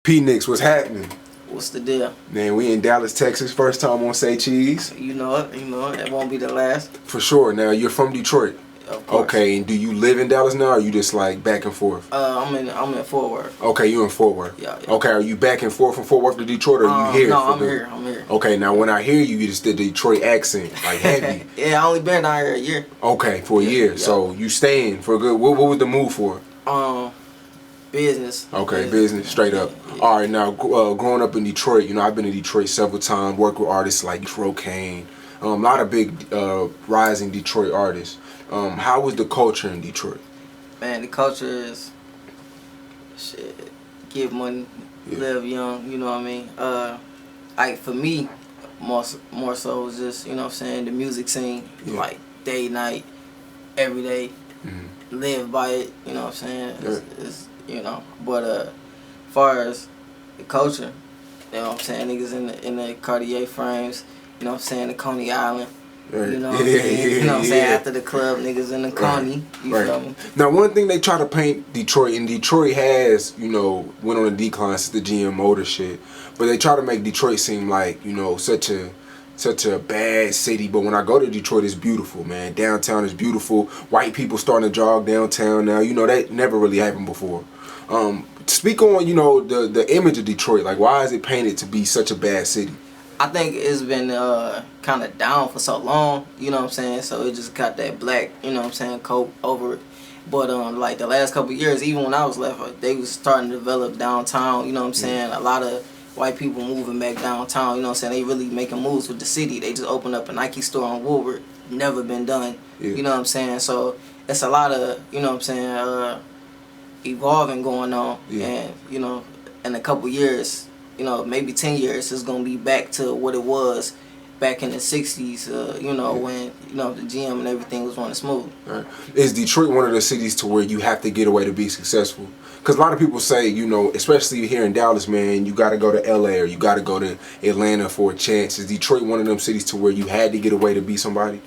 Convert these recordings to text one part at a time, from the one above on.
P.Nickz, what's happening? What's the deal? Man, we in Dallas, Texas. First time on Say Cheese. You know it. It won't be the last. For sure. Now, you're from Detroit. Of course. Okay, and do you live in Dallas now, or are you just like back and forth? I'm in Fort Worth. Okay, you in Fort Worth. Yeah. Okay, are you back and forth from Fort Worth to Detroit, or are you here? No, I'm here. Okay, now when I hear you, you just did the Detroit accent, like heavy. Yeah, I only been down here a year. Okay, for a year. Yeah. So you staying for a good. What was the move for? Business. Okay, business, straight up. Yeah. All right, now growing up in Detroit, you know, I've been in Detroit several times, worked with artists like Rocaine, a lot of big rising Detroit artists. How was the culture in Detroit? Man, the culture is shit. Get money, live young. You know what I mean? Like for me, more so was just, you know what I'm saying, the music scene, like day, night, every day, live by it. You know what I'm saying? It's you know, but as far as the culture, you know what I'm saying, niggas in the Cartier frames, you know what I'm saying, the Coney Island, you know what I'm saying, you know what I'm saying, after the club, niggas in the Coney, you feel me? Now, one thing they try to paint Detroit, and Detroit has, you know, went on a decline since the GM Motor shit, but they try to make Detroit seem like, you know, such a bad city. But when I go to Detroit, it's beautiful, man. Downtown is beautiful. White people starting to jog downtown now. You know, that never really happened before. Speak on, you know, the image of Detroit. Like, why is it painted to be such a bad city? I think it's been kind of down for so long, you know what I'm saying? So it just got that black, you know what I'm saying, coat over it. But like the last couple of years, even when I was left, they was starting to develop downtown, you know what I'm saying? A lot of white people moving back downtown, you know what I'm saying? They really making moves with the city. They just opened up a Nike store on Woolworth. Never been done, you know what I'm saying? So it's a lot of, you know what I'm saying, evolving going on. And, you know, in a couple years, you know, maybe 10 years, it's going to be back to what it was back in the 60s, you know, when, you know, the GM and everything was running smooth. Right. Is Detroit one of the cities to where you have to get away to be successful? Because a lot of people say, you know, especially here in Dallas, man, you got to go to LA or you got to go to Atlanta for a chance. Is Detroit one of them cities to where you had to get away to be somebody?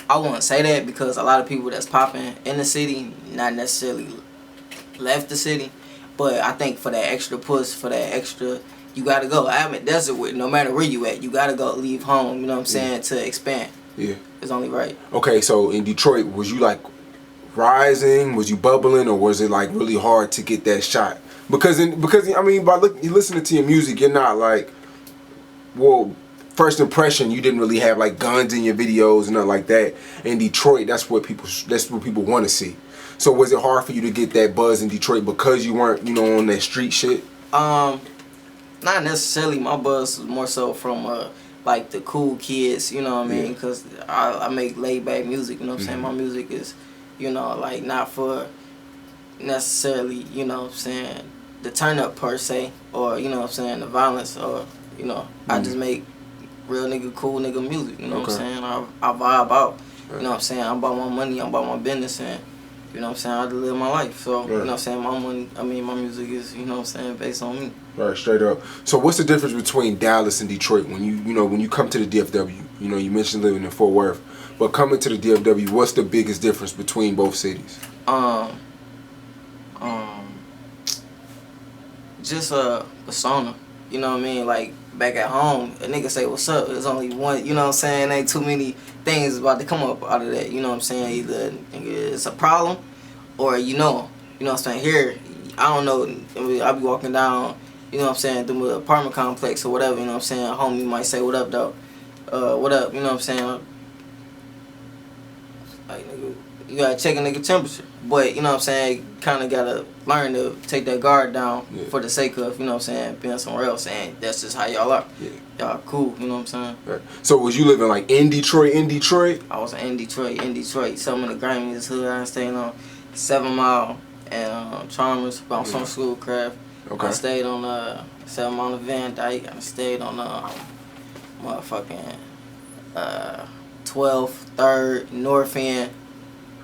I wouldn't say that, because a lot of people that's popping in the city not necessarily left the city. But I think for that extra push, for that extra, you got to go. I'm in desert with, no matter where you at, you got to go leave home, you know what I'm saying, to expand. Yeah. It's only right. Okay, so in Detroit, was you like rising, was you bubbling, or was it like really hard to get that shot? Because I mean, by listening to your music, you're not like, well, first impression, you didn't really have like guns in your videos and nothing like that. In Detroit, that's what people want to see. So was it hard for you to get that buzz in Detroit because you weren't, you know, on that street shit? Not necessarily. My buzz was more so from like the cool kids, you know what I mean? Because I make laid back music, you know what I'm saying? My music is, you know, like not for necessarily, you know what I'm saying, the turn up per se, or, you know what I'm saying, the violence, or, you know, I just make real nigga, cool nigga music, you know what I'm saying? I vibe out, you know what I'm saying? I'm about my money, I'm about my business, and, you know what I'm saying, I have to live my life. So, you know what I'm saying, my money, I mean, my music is, you know what I'm saying, based on me. Right, straight up. So what's the difference between Dallas and Detroit when when you come to the DFW? You know, you mentioned living in Fort Worth, but coming to the DFW, what's the biggest difference between both cities? Just a persona. You know what I mean? Like, back at home, a nigga say, what's up? There's only one, you know what I'm saying? Ain't too many things about to come up out of that, you know what I'm saying? Either it's a problem or you know what I'm saying? Here, I don't know, I be walking down, you know what I'm saying, through the apartment complex or whatever, you know what I'm saying? A homie might say, what up, though? What up, you know what I'm saying? Like, nigga, you gotta check a nigga temperature. But, you know what I'm saying, kind of gotta learn to take that guard down for the sake of, you know what I'm saying, being somewhere else. And that's just how y'all are. Y'all cool, you know what I'm saying? Right. So was you living like in Detroit? I was in Detroit. Some of the grimiest hood I stayed on 7 Mile and Chalmers, on some school craft. Okay. I stayed on 7 Mile Van Dyke. I stayed on motherfucking 12th, 3rd, North End.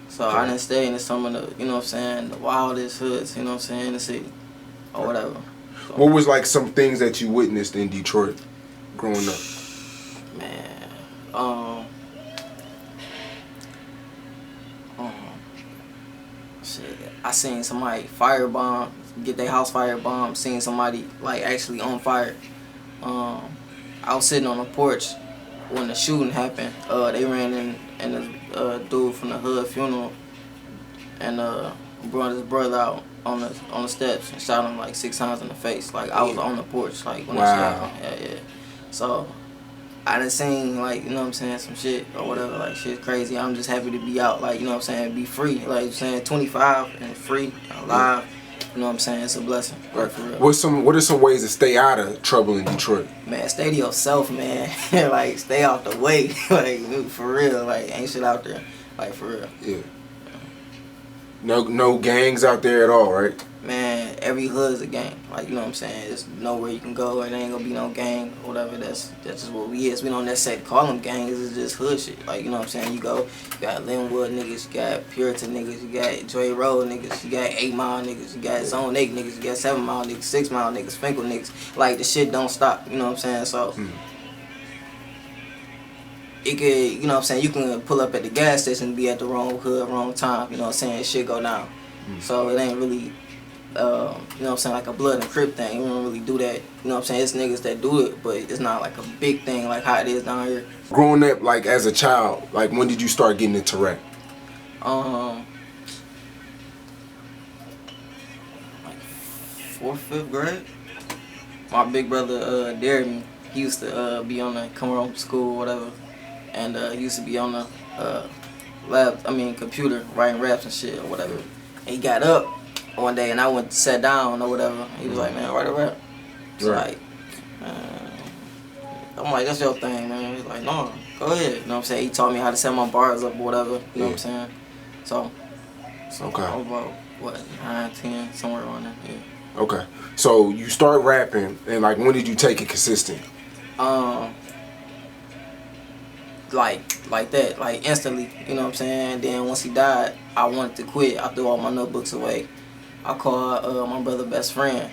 So I didn't stay in some of the, you know what I'm saying, the wildest hoods, you know what I'm saying, in the city, or whatever. So, what was like some things that you witnessed in Detroit growing up? Man, Shit, I seen somebody firebomb, get their house firebombed. Seen somebody like actually on fire. I was sitting on the porch when the shooting happened. They ran in and a dude from the hood funeral and brought his brother out on the steps and shot him like 6 times in the face. Like I was on the porch, like when they shot him. Yeah. So I done seen like, you know what I'm saying, some shit or whatever, like shit crazy. I'm just happy to be out, like, you know what I'm saying, be free. Like I'm saying, 25 and free, alive. You know what I'm saying? It's a blessing. Right, for real. What are some ways to stay out of trouble in Detroit? Man, stay to yourself, man. Like, stay out the way. Like, for real. Like, ain't shit out there. Like, for real. Yeah. No gangs out there at all, right? Man, every hood's a gang. Like, you know what I'm saying? There's nowhere you can go and there ain't gonna be no gang or whatever. That's just what we is. We don't necessarily call them gangs. It's just hood shit. Like, you know what I'm saying? You go, you got Linwood niggas, you got Puritan niggas, you got Joy Road niggas, you got 8 Mile niggas, you got Zone 8 niggas, you got 7 Mile niggas, 6 Mile niggas, Finkel niggas. Like, the shit don't stop. You know what I'm saying? So, it could, you know what I'm saying, you can pull up at the gas station and be at the wrong hood, wrong time. You know what I'm saying? Shit go down. So, it ain't really... you know what I'm saying, like a blood and crip thing. We don't really do that. You know what I'm saying? It's niggas that do it, but it's not like a big thing like how it is down here. Growing up, like as a child, like when did you start getting into rap? Like 4th, 5th grade. My big brother dared me. He used to be on the come home from school or whatever, and he used to be on the computer writing raps and shit or whatever. And he got up one day and I went to sit down or whatever. He was like, man, write a rap. Like, I'm like, that's your thing, man. He's like, no, go ahead. You know what I'm saying? He taught me how to set my bars up or whatever. You know what I'm saying? So okay. I was about, what, 9, 10, somewhere around there. Yeah. Okay. So you start rapping, and like, when did you take it consistent? Like that, like instantly. You know what I'm saying? Then once he died, I wanted to quit. I threw all my notebooks away. I called my brother best friend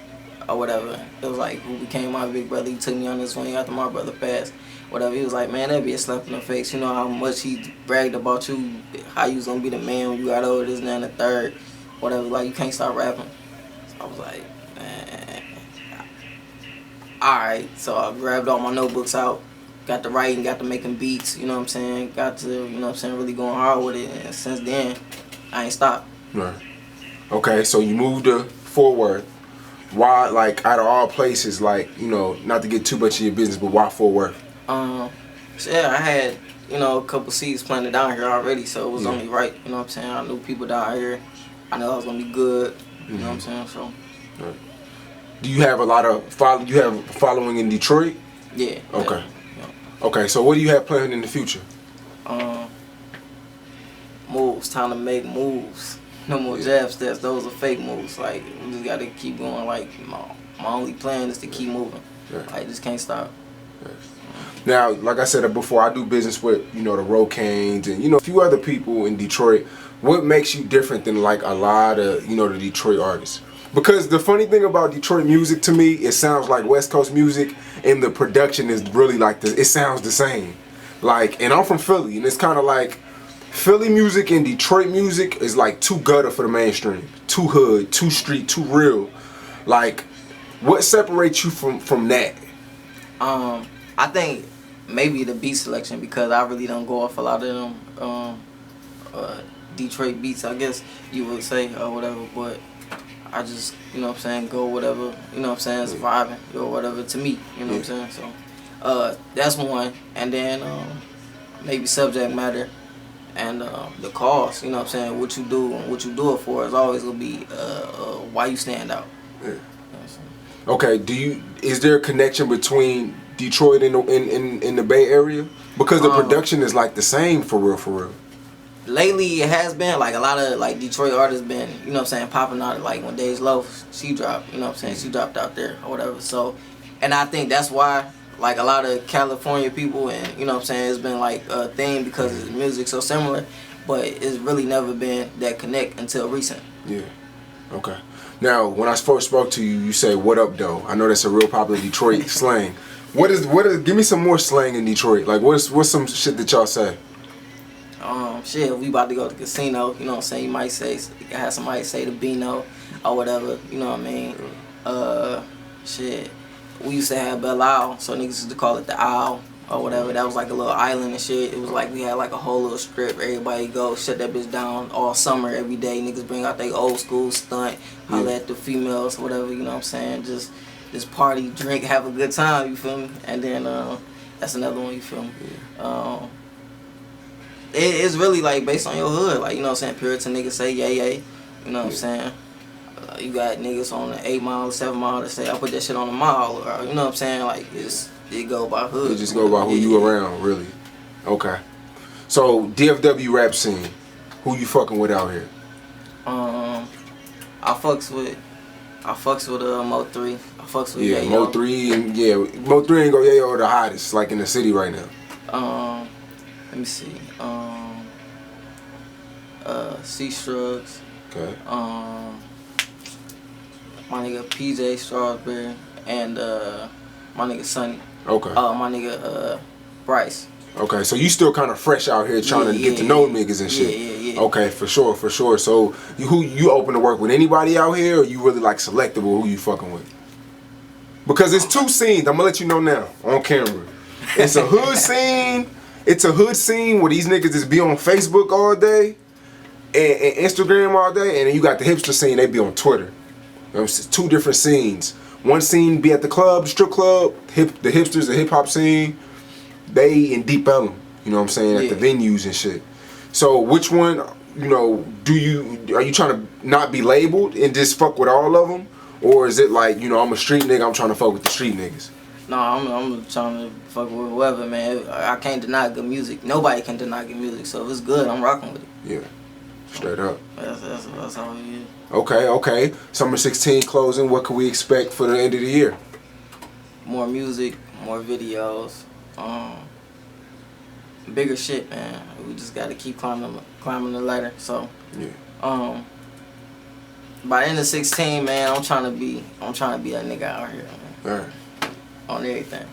or whatever. It was like who became my big brother. He took me on this one after my brother passed. Whatever. He was like, man, that'd be a slap in the face. You know how much he bragged about you, how you was gonna be the man when you got over this and that and the third. Whatever. Like, you can't stop rapping. So I was like, man, alright. So I grabbed all my notebooks out, got to writing, got to making beats, you know what I'm saying? Got to, you know what I'm saying, really going hard with it. And since then, I ain't stopped. Right. Okay, so you moved to Fort Worth. Why, like, out of all places, like, you know, not to get too much of your business, but why Fort Worth? So yeah, I had, you know, a couple seeds planted down here already, so it was only right, you know what I'm saying? I knew people down here. I knew I was gonna be good, you know what I'm saying? So. Right. Do you have a lot of following in Detroit? Yeah. Okay. Yeah. Okay, so what do you have planned in the future? Moves. Time to make moves. No more jab steps. Those are fake moves. Like, we just gotta keep going. Like, my only plan is to keep moving. Like, just can't stop. Now, like I said before, I do business with, you know, the Rocaines and, you know, a few other people in Detroit. What makes you different than, like, a lot of, you know, the Detroit artists? Because the funny thing about Detroit music to me, it sounds like West Coast music, and the production is really like it sounds the same. Like, and I'm from Philly, and it's kind of like Philly music and Detroit music is like too gutter for the mainstream, too hood, too street, too real. Like, what separates you from that? I think maybe the beat selection, because I really don't go off a lot of them Detroit beats, I guess you would say, or whatever, but I just, you know what I'm saying, go whatever, you know what I'm saying, it's vibing, or whatever to me, you know what I'm saying, so that's one. And then maybe subject matter and the cause, you know what I'm saying, what you do and what you do it for is always gonna be why you stand out. Yeah. Okay, is there a connection between Detroit and in the Bay Area? Because the production is like the same for real. Lately it has been, like, a lot of, like, Detroit artists been, you know what I'm saying, popping out, like when Days Loaf, she dropped, you know what I'm saying, she dropped out there or whatever. So, and I think that's why, like, a lot of California people, and, you know what I'm saying, it's been like a thing because the music's so similar, but it's really never been that connect until recent. Yeah. Okay. Now, when I first spoke to you, you say, "What up, though?" I know that's a real popular Detroit slang. What is? Give me some more slang in Detroit. Like, what's some shit that y'all say? Shit, we about to go to the casino. You know what I'm saying? You might say, you can have somebody say the Beano or whatever. You know what I mean? Shit. We used to have Belle Isle, so niggas used to call it the Isle or whatever. That was like a little island and shit. It was like we had like a whole little strip. Everybody go shut that bitch down all summer, every day. Niggas bring out their old school stunt, holler at the females, whatever. You know what I'm saying? Just party, drink, have a good time. You feel me? And then that's another one. You feel me? It's really like based on your hood. Like, you know what I'm saying? Puritan niggas say yay yay. You know what I'm saying? You got niggas on the 8 mile, 7 mile that say I put that shit on the mile, or you know what I'm saying? Like it go by hood. It just go by who you around, really. Okay. So DFW rap scene, who you fucking with out here? I fucks with Mo3. I fucks with Yayo. Mo3 and Mo3 and Yayo are the hottest, like in the city right now. Let me see. C Shrugs. Okay. My nigga PJ Strawberry and my nigga Sonny. Okay. My nigga Bryce. Okay, so you still kind of fresh out here trying to get to know niggas and shit. Yeah. Okay, for sure. So you open to work with anybody out here, or you really like selective with who you fucking with? Because it's two scenes. I'm gonna let you know now on camera. It's a hood scene. It's a hood scene where these niggas just be on Facebook all day and Instagram all day, and then you got the hipster scene. They be on Twitter. It's two different scenes. One scene be at the club, the strip club. The hipsters, the hip hop scene. They in Deep Ellum, you know what I'm saying, at the venues and shit. So which one, you know, are you trying to not be labeled and just fuck with all of them? Or is it like, you know, I'm a street nigga, I'm trying to fuck with the street niggas? No, I'm trying to fuck with whoever, man. I can't deny good music. Nobody can deny good music. So if it's good, I'm rocking with it. Yeah, straight up. That's how it is. Okay. Summer 16 closing, what can we expect for the end of the year? More music, more videos. Bigger shit, man. We just gotta keep climbing the ladder. So, by the end of 16, man, I'm trying to be that nigga out here, man. All right. On everything.